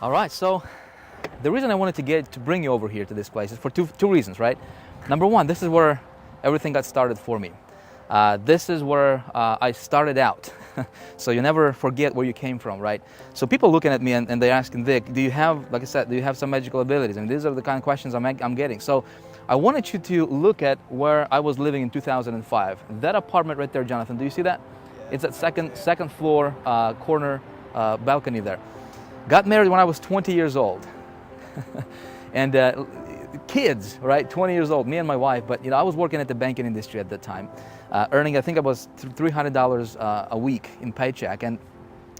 All right, so the reason I wanted to bring you over here to this place is for two reasons, right? Number one, this is where everything got started for me. This is where I started out. So you never forget where you came from, right? So people looking at me and they're asking, Vic, do you have, like I said, do you have some magical abilities? I mean, these are the kind of questions I'm getting. So I wanted you to look at where I was living in 2005. That apartment right there, Jonathan, do you see that? It's that second floor corner balcony there. Got married when I was 20 years old. And kids, right, 20 years old, me and my wife, but I was working at the banking industry at that time, earning, I think it was $300 a week in paycheck, and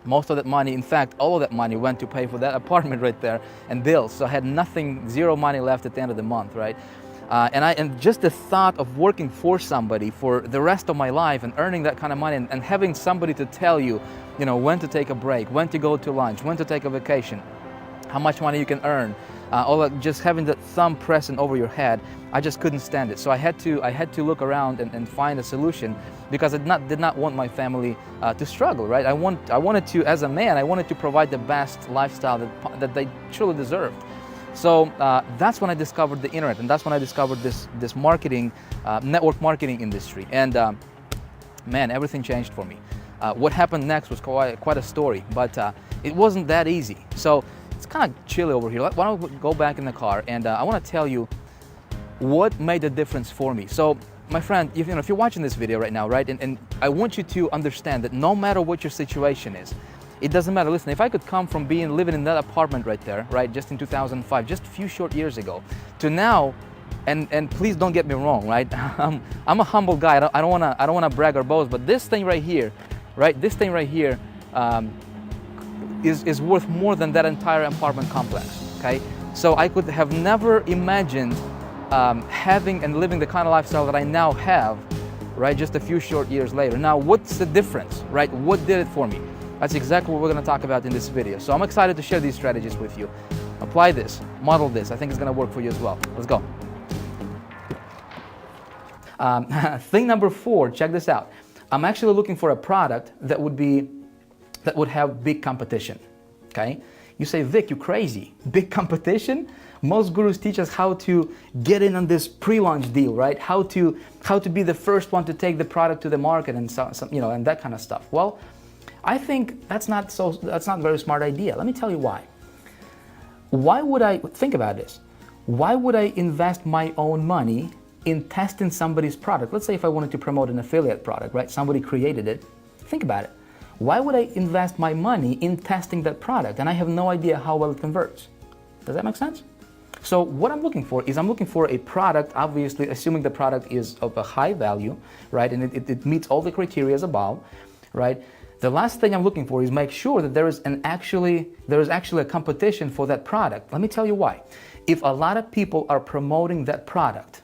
most of that money, in fact, all of that money went to pay for that apartment right there and bills, so I had nothing, zero money left at the end of the month, right? And just the thought of working for somebody for the rest of my life and earning that kind of money and having somebody to tell you, when to take a break, when to go to lunch, when to take a vacation, how much money you can earn, all that, just having that thumb pressing over your head, I just couldn't stand it. So I had to look around and find a solution, because I did not want my family to struggle, right? I wanted to, as a man, I wanted to provide the best lifestyle that they truly deserved. So that's when I discovered the internet, and that's when I discovered this marketing, network marketing industry. And man, everything changed for me. What happened next was quite a story, but it wasn't that easy. So it's kind of chilly over here. Why don't we go back in the car, and I want to tell you what made the difference for me. So my friend, if you're watching this video right now, right, and I want you to understand that no matter what your situation is, it doesn't matter. Listen, if I could come from living in that apartment right there, right, just in 2005, just a few short years ago, to now, and please don't get me wrong, right? I'm a humble guy. I don't wanna brag or boast, but this thing right here, right? This thing right here is worth more than that entire apartment complex. Okay, so I could have never imagined having and living the kind of lifestyle that I now have, right? Just a few short years later. Now, what's the difference, right? What did it for me? That's exactly what we're going to talk about in this video. So I'm excited to share these strategies with you. Apply this, model this. I think it's going to work for you as well. Let's go. Thing number 4, check this out. I'm actually looking for a product that would have big competition. Okay? You say, Vic, you crazy. Big competition? Most gurus teach us how to get in on this pre-launch deal, right? How to be the first one to take the product to the market and and that kind of stuff. Well, I think that's not a very smart idea. Let me tell you why. Why would I think about this? Why would I invest my own money in testing somebody's product? Let's say if I wanted to promote an affiliate product, right? Somebody created it. Think about it. Why would I invest my money in testing that product and I have no idea how well it converts? Does that make sense? So what I'm looking for is I'm looking for a product, obviously assuming the product is of a high value, right? And it meets all the criteria above, right? The last thing I'm looking for is make sure that there is actually a competition for that product. Let me tell you why. If a lot of people are promoting that product,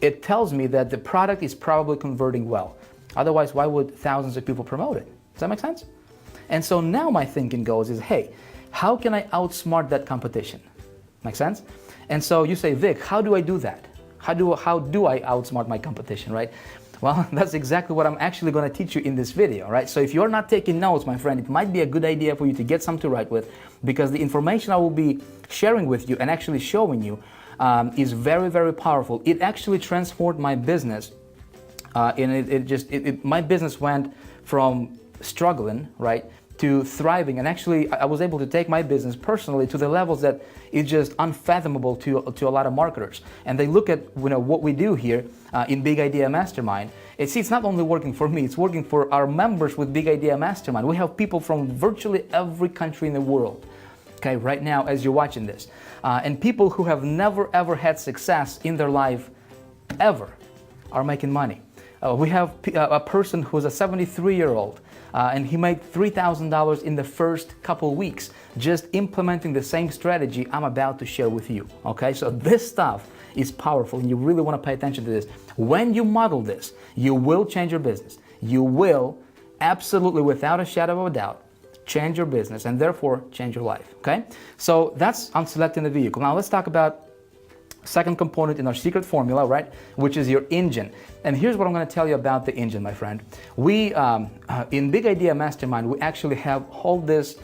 it tells me that the product is probably converting well. Otherwise, why would thousands of people promote it? Does that make sense? And so now my thinking goes is, hey, how can I outsmart that competition? Make sense? And so you say, Vic, how do I do that? How do I outsmart my competition, right? Well, that's exactly what I'm actually going to teach you in this video, right? So if you're not taking notes, my friend, it might be a good idea for you to get some to write with, because the information I will be sharing with you and actually showing you is very, very powerful. It actually transformed my business, and my business went from struggling, right, to thriving, and actually I was able to take my business personally to the levels that is just unfathomable to a lot of marketers. And they look at what we do here in Big Idea Mastermind. It's not only working for me, it's working for our members with Big Idea Mastermind. We have people from virtually every country in the world, okay, right now as you're watching this. And people who have never ever had success in their life ever are making money. We have a person who's a 73-year-old and he made $3,000 in the first couple weeks just implementing the same strategy I'm about to share with you. Okay, so this stuff is powerful and you really want to pay attention to this. When you model this, you will change your business. You will absolutely, without a shadow of a doubt, change your business and therefore change your life. Okay, so that's on selecting the vehicle. Now let's talk about second component in our secret formula, right, which is your engine. And here's what I'm going to tell you about the engine, my friend. We, in Big Idea Mastermind, we actually have all this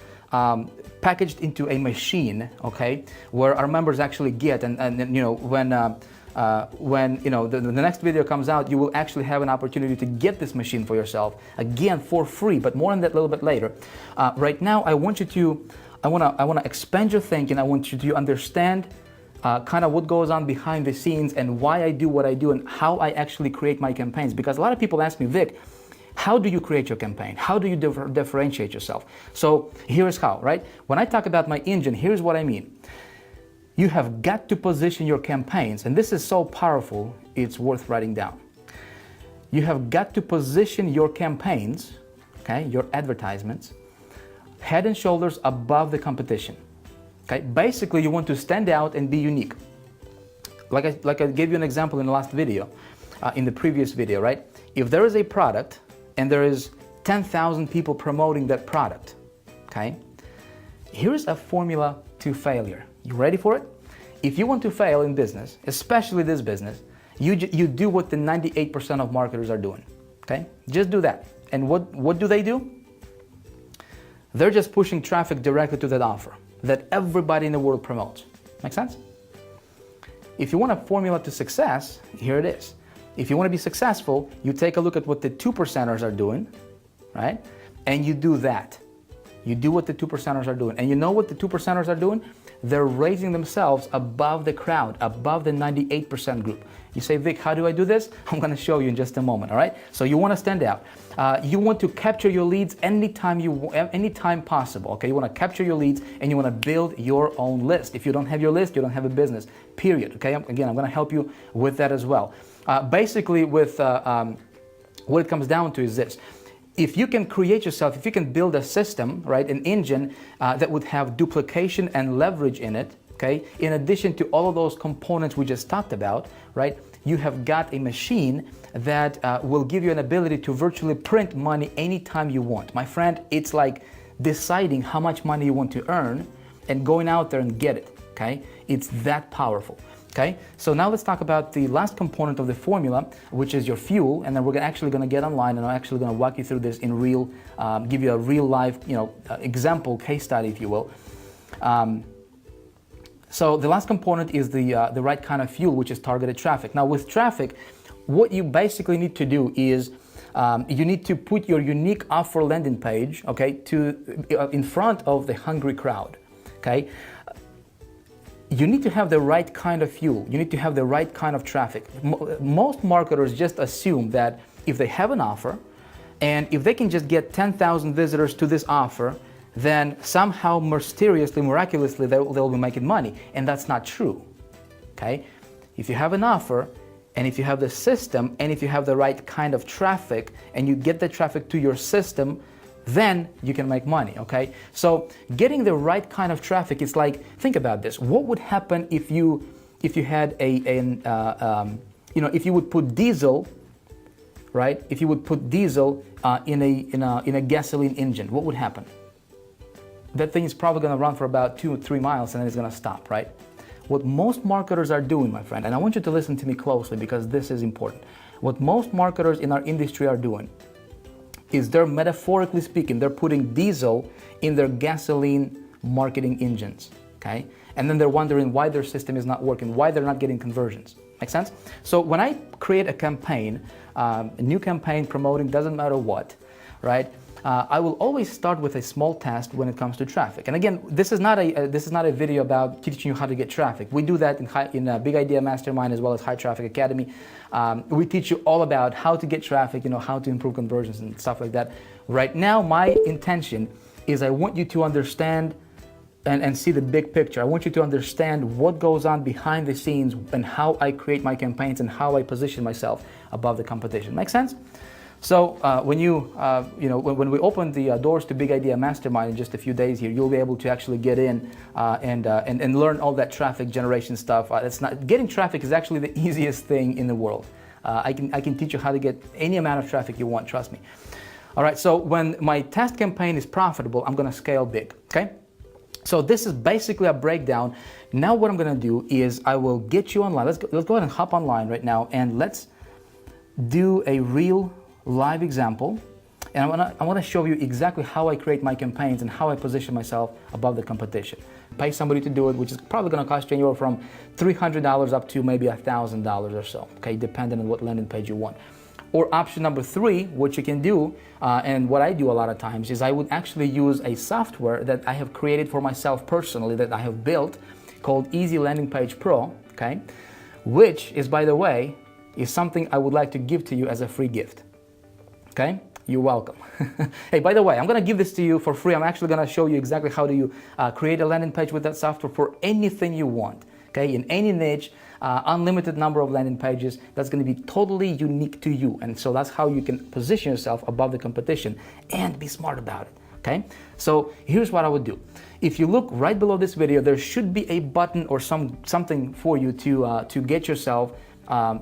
packaged into a machine, okay, where our members actually get, and you know, when you know the next video comes out, you will actually have an opportunity to get this machine for yourself, again for free, but more on that a little bit later. Right now, I want to expand your thinking. I want you to understand kind of what goes on behind the scenes and why I do what I do and how I actually create my campaigns. Because a lot of people ask me, Vic, how do you create your campaign? How do you differentiate yourself? So here's how, right? When I talk about my engine, here's what I mean. You have got to position your campaigns, and this is so powerful, it's worth writing down. You have got to position your campaigns, okay, your advertisements, head and shoulders above the competition. Okay? Basically, you want to stand out and be unique. Like I gave you an example in the last video, in the previous video, right? If there is a product and there is 10,000 people promoting that product, okay? Here's a formula to failure. You ready for it? If you want to fail in business, especially this business, you do what the 98% of marketers are doing, okay? Just do that. And what do? They're just pushing traffic directly to that offer that everybody in the world promotes. Make sense? If you want a formula to success, here it is. If you want to be successful, you take a look at what the 2%ers are doing, right? And you do that. You do what the 2%ers are doing. And you know what the 2%ers are doing? They're raising themselves above the crowd, above the 98% group. You say, Vic, how do I do this? I'm going to show you in just a moment, all right? So you want to stand out. You want to capture your leads anytime possible, okay? You want to capture your leads and you want to build your own list. If you don't have your list, you don't have a business, period, okay? Again, I'm going to help you with that as well. Basically, with what it comes down to is this. If you can create yourself, if you can build a system, right, an engine that would have duplication and leverage in it, okay, in addition to all of those components we just talked about, right, you have got a machine that will give you an ability to virtually print money anytime you want. My friend, it's like deciding how much money you want to earn and going out there and get it, okay? It's that powerful. Okay, so now let's talk about the last component of the formula, which is your fuel, and then we're actually going to get online and I'm actually going to walk you through this in real, give you a real life, example case study, if you will. So the last component is the right kind of fuel, which is targeted traffic. Now with traffic, what you basically need to do is you need to put your unique offer landing page, okay, in front of the hungry crowd, okay. You need to have the right kind of fuel. You need to have the right kind of traffic. Most marketers just assume that if they have an offer and if they can just get 10,000 visitors to this offer, then somehow mysteriously, miraculously, they'll be making money. And that's not true, okay? If you have an offer and if you have the system and if you have the right kind of traffic and you get the traffic to your system, then you can make money, okay? So getting the right kind of traffic is like, think about this. What would happen if you had if you would put diesel, right? If you would put diesel in a gasoline engine, what would happen? That thing is probably going to run for about 2 or 3 miles and then it's going to stop, right? What most marketers are doing, my friend, and I want you to listen to me closely because this is important. What most marketers in our industry are doing is they're, metaphorically speaking, they're putting diesel in their gasoline marketing engines, okay? And then they're wondering why their system is not working, why they're not getting conversions. Make sense? So when I create a campaign, a new campaign promoting, doesn't matter what, right? I will always start with a small test when it comes to traffic. And again, this is not a video about teaching you how to get traffic. We do that in Bigideamastermind as well as High Traffic Academy. We teach you all about how to get traffic, how to improve conversions and stuff like that. Right now, my intention is I want you to understand and see the big picture. I want you to understand what goes on behind the scenes and how I create my campaigns and how I position myself above the competition. Make sense? So when when we open the doors to Big Idea Mastermind in just a few days here, you'll be able to actually get in and learn all that traffic generation stuff. Getting traffic is actually the easiest thing in the world. I can teach you how to get any amount of traffic you want. Trust me. All right. So when my test campaign is profitable, I'm going to scale big. Okay. So this is basically a breakdown. Now what I'm going to do is I will get you online. Let's go ahead and hop online right now and let's do a real live example And I want to show you exactly how I create my campaigns and how I position myself above the competition. Pay somebody to do it, which is probably going to cost you anywhere from $300 up to maybe $1,000 or so, okay, depending on what landing page you want. Or option number 3, what you can do, and what I do a lot of times, is I would actually use a software that I have created for myself personally, that I have built, called Easy Landing Page Pro, okay, which is, by the way, is something I would like to give to you as a free gift, okay? You're welcome. Hey, by the way, I'm going to give this to you for free. I'm actually going to show you exactly how do you create a landing page with that software for anything you want, okay, in any niche, unlimited number of landing pages. That's going to be totally unique to you. And so that's how you can position yourself above the competition and be smart about it, okay? So here's what I would do. If you look right below this video, there should be a button or something for you to get yourself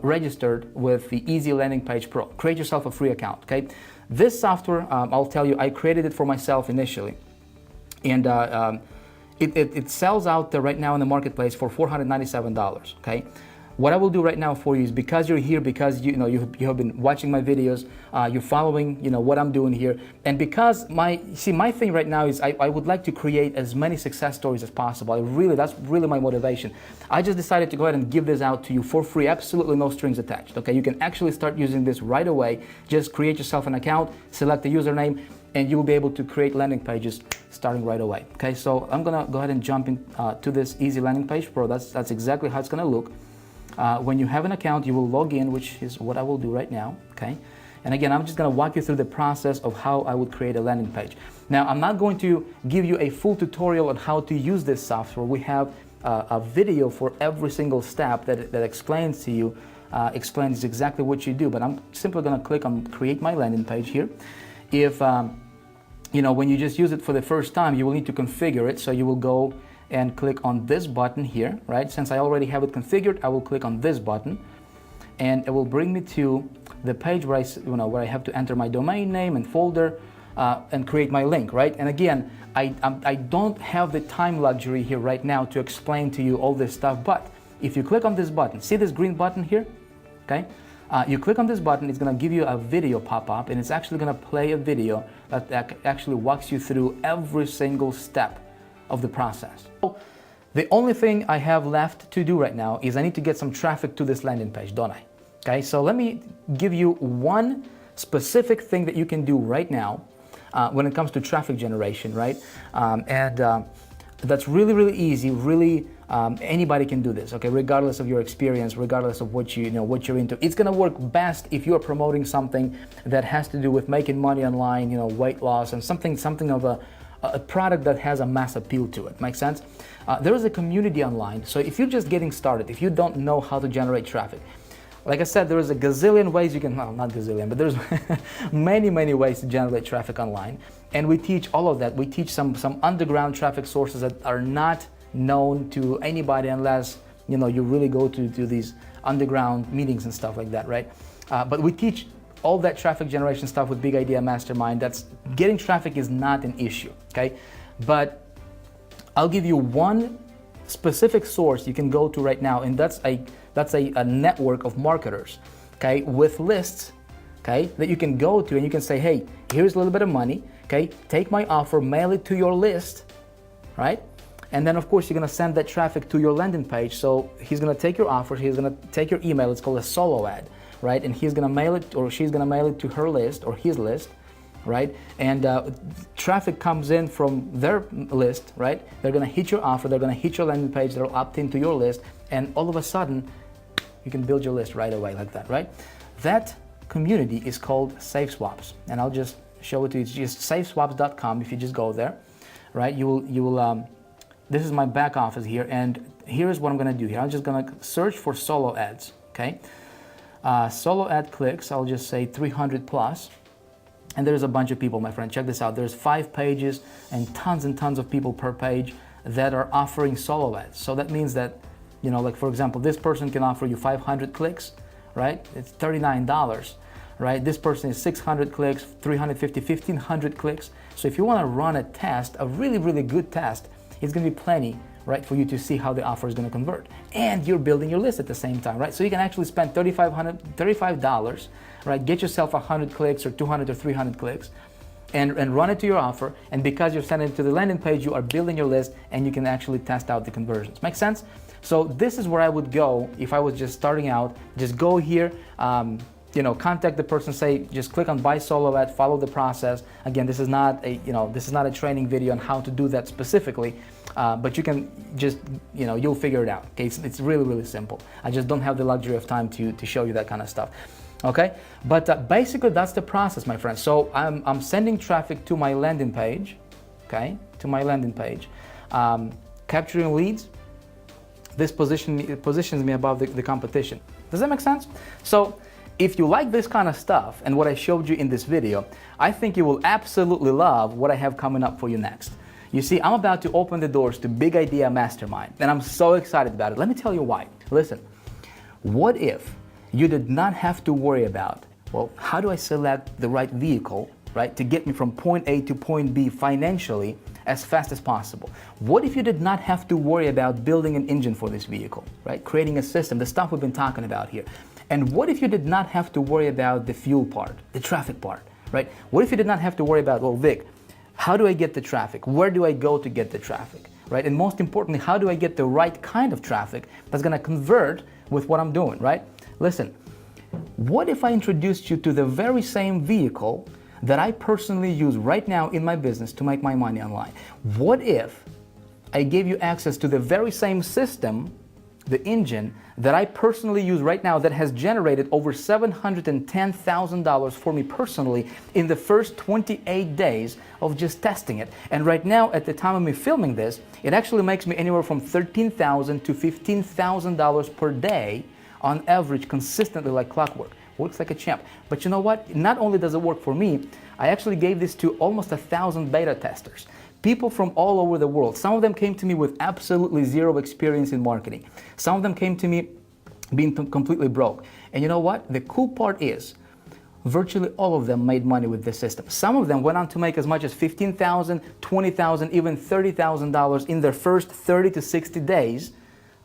registered with the Easy Landing Page Pro. Create yourself a free account, okay? This software, I'll tell you, I created it for myself initially, and it sells out there right now in the marketplace for $497, okay? What I will do right now for you is, because you're here, because you have been watching my videos, you're following what I'm doing here, and because my thing right now is I would like to create as many success stories as possible. That's really my motivation. I just decided to go ahead and give this out to you for free, absolutely no strings attached, okay? You can actually start using this right away. Just create yourself an account, select the username, and you will be able to create landing pages starting right away, okay? So I'm gonna go ahead and jump in to this Easy Landing Page Pro. That's exactly how it's gonna look. When you have an account, you will log in, which is what I will do right now, okay? And again, I'm just going to walk you through the process of how I would create a landing page. Now, I'm not going to give you a full tutorial on how to use this software. We have a video for every single step that explains to you, explains exactly what you do. But I'm simply going to click on Create My Landing Page here. If, when you just use it for the first time, you will need to configure it. So you will go and click on this button here, right? Since I already have it configured, I will click on this button, and it will bring me to the page where I have to enter my domain name and folder and create my link, right? And again, I don't have the time luxury here right now to explain to you all this stuff, but if you click on this button, see this green button here, okay? You click on this button, it's going to give you a video pop up, and it's actually going to play a video that actually walks you through every single step of the process. So the only thing I have left to do right now is I need to get some traffic to this landing page, don't I? Okay, so let me give you one specific thing that you can do right now when it comes to traffic generation, right? That's really, really easy. Really, anybody can do this, okay? Regardless of your experience, regardless of what what you're into. It's gonna work best if you're promoting something that has to do with making money online, weight loss, and something of a product that has a mass appeal to it. Makes sense? There is a community online, so if you're just getting started, if you don't know how to generate traffic, like I said, there is a gazillion ways you can, well, not gazillion, but there's many, many ways to generate traffic online, and we teach all of that. We teach some underground traffic sources that are not known to anybody unless you really go to these underground meetings and stuff like that, right? But we teach all that traffic generation stuff with Bigideamastermind. That's getting traffic is not an issue, okay? But I'll give you one specific source you can go to right now, and that's a network of marketers, okay, with lists, okay, that you can go to, and you can say, hey, here's a little bit of money, okay, take my offer, mail it to your list, right? And then of course you're gonna send that traffic to your landing page. So he's gonna take your offer, he's gonna take your email, it's called a solo ad, right? And he's gonna mail it, or she's gonna mail it to her list or his list, right? And traffic comes in from their list, right? They're gonna hit your offer, they're gonna hit your landing page, they'll opt into your list, and all of a sudden you can build your list right away like that, right? That community is called Safe Swaps, and I'll just show it to you. It's just safeswaps.com. If you just go there, right, you will this is my back office here, and here's what I'm gonna do here. I'm just gonna search for solo ads, okay? Solo ad clicks, I'll just say 300 plus, and there's a bunch of people, my friend. Check this out. There's 5 pages and tons of people per page that are offering solo ads. So that means that, like for example, this person can offer you 500 clicks, right? It's $39, right? This person is 600 clicks, 350, 1500 clicks. So if you want to run a test, a really, really good test, it's going to be plenty right, for you to see how the offer is going to convert. And you're building your list at the same time, right? So you can actually spend $35, right, get yourself 100 clicks or 200 or 300 clicks, and run it to your offer. And because you're sending it to the landing page, you are building your list, and you can actually test out the conversions. Make sense? So this is where I would go if I was just starting out. Just go here, contact the person, say, just click on buy solo ad, follow the process. Again, this is not a training video on how to do that specifically, but you can just, you'll figure it out. Okay, it's really, really simple. I just don't have the luxury of time to show you that kind of stuff. Okay, but basically that's the process, my friends. So I'm sending traffic to my landing page, okay, capturing leads. This positions me above the competition. Does that make sense? So if you like this kind of stuff and what I showed you in this video, I think you will absolutely love what I have coming up for you next. You see, I'm about to open the doors to Big Idea Mastermind, and I'm so excited about it. Let me tell you why. Listen, what if you did not have to worry about, well, how do I select the right vehicle, right, to get me from point A to point B financially as fast as possible? What if you did not have to worry about building an engine for this vehicle, right, creating a system, the stuff we've been talking about here? And what if you did not have to worry about the fuel part, the traffic part, right? What if you did not have to worry about, well, Vic, how do I get the traffic? Where do I go to get the traffic, right? And most importantly, how do I get the right kind of traffic that's gonna convert with what I'm doing, right? Listen, what if I introduced you to the very same vehicle that I personally use right now in my business to make my money online? What if I gave you access to the very same system, the engine, that I personally use right now that has generated over $710,000 for me personally in the first 28 days of just testing it? And right now, at the time of me filming this, it actually makes me anywhere from $13,000 to $15,000 per day on average, consistently like clockwork. Works like a champ. But you know what? Not only does it work for me, I actually gave this to almost 1,000 beta testers. People from all over the world. Some of them came to me with absolutely zero experience in marketing. Some of them came to me being completely broke. And you know what? The cool part is, virtually all of them made money with this system. Some of them went on to make as much as $15,000, $20,000, even $30,000 in their first 30 to 60 days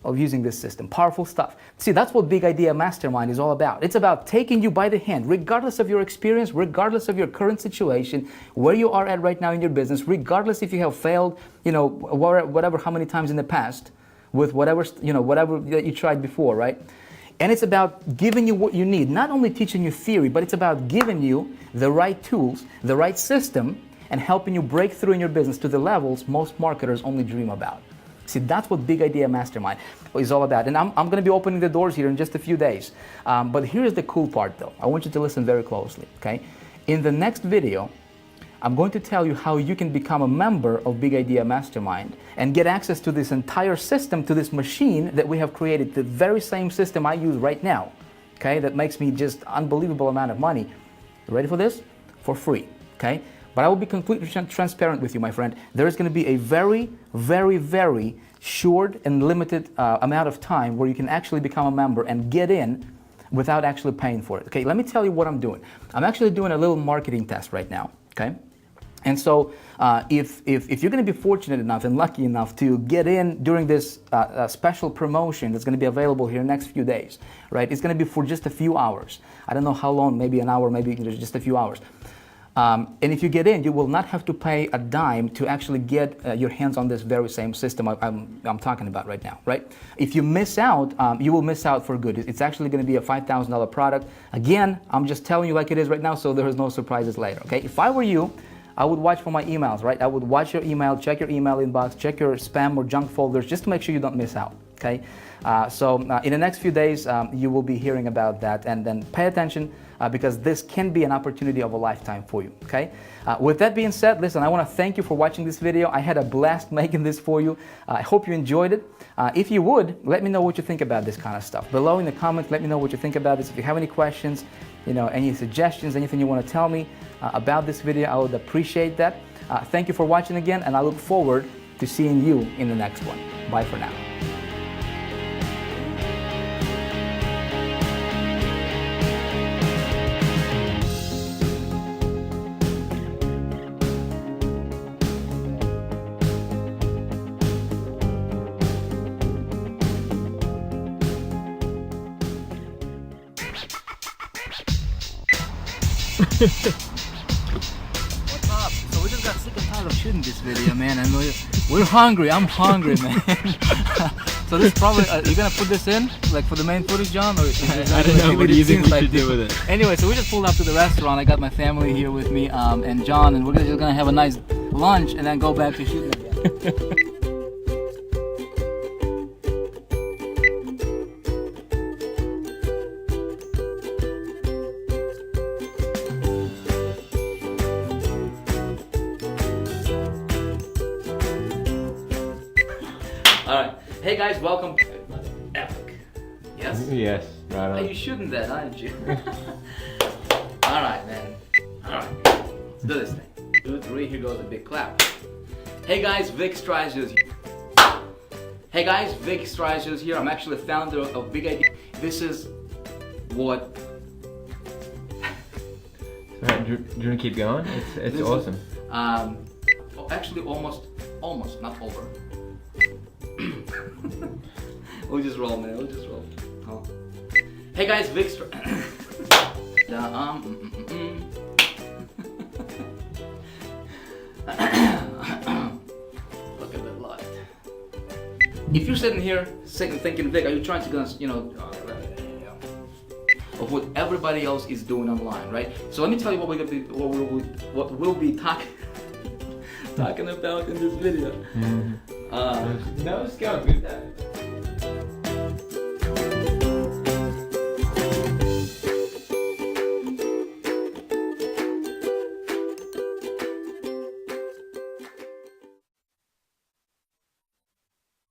of using this system. Powerful stuff. See, that's what Big Idea Mastermind is all about. It's about taking you by the hand, regardless of your experience, regardless of your current situation, where you are at right now in your business, regardless if you have failed, whatever, how many times in the past, with whatever that you tried before, right? And it's about giving you what you need, not only teaching you theory, but it's about giving you the right tools, the right system, and helping you break through in your business to the levels most marketers only dream about. See, that's what Big Idea Mastermind is all about. And I'm going to be opening the doors here in just a few days. But here's the cool part, though. I want you to listen very closely, okay? In the next video, I'm going to tell you how you can become a member of Big Idea Mastermind and get access to this entire system, to this machine that we have created, the very same system I use right now, okay? That makes me just unbelievable amount of money. You ready for this? For free, okay? But I will be completely transparent with you, my friend. There is going to be a very, very, very short and limited amount of time where you can actually become a member and get in without actually paying for it. Okay, let me tell you what I'm doing. I'm actually doing a little marketing test right now, okay? And so if you're going to be fortunate enough and lucky enough to get in during this special promotion that's going to be available here in the next few days, right? It's going to be for just a few hours. I don't know how long, maybe an hour, maybe just a few hours. And if you get in, you will not have to pay a dime to actually get your hands on this very same system I'm talking about right now, right? If you miss out, you will miss out for good. It's actually going to be a $5,000 product. Again, I'm just telling you like it is right now, so there is no surprises later, okay? If I were you, I would watch for my emails, right? I would watch your email, check your email inbox, check your spam or junk folders, just to make sure you don't miss out, okay? So in the next few days, you will be hearing about that, and then pay attention because this can be an opportunity of a lifetime for you, okay? With that being said, listen, I want to thank you for watching this video. I had a blast making this for you. I hope you enjoyed it. If you would, let me know what you think about this kind of stuff. Below in the comments, let me know what you think about this. If you have any questions, any suggestions, anything you want to tell me about this video, I would appreciate that. Thank you for watching again, and I look forward to seeing you in the next one. Bye for now. What's up? So we just got sick and tired of shooting this video, man, and we're hungry. I'm hungry, man. So this probably you're gonna put this in like for the main footage, John, or I don't know. What do you think we should do with it? Anyway, so we just pulled up to the restaurant. I got my family here with me, and John, and we're just gonna have a nice lunch and then go back to shooting again. Alright, hey guys, welcome to Epic. Yes? Yes, right on. Are you shooting that, aren't you? Alright, man. Alright, let's do this thing. 2, 3, here goes a big clap. Hey guys, Vick Strizheus here. Hey guys, Vick Strizheus here. I'm actually the founder of Bigideamastermind. This is what... Right, do you want to keep going? It's awesome. Actually, almost, not over. We'll just roll, man. We'll just roll. Oh. Hey guys, Vick Strizheus. Look at that light. If you're sitting here thinking, Vic, are you trying to, you know, of what everybody else is doing online, right? So let me tell you what we'll be talking about in this video. That was going good.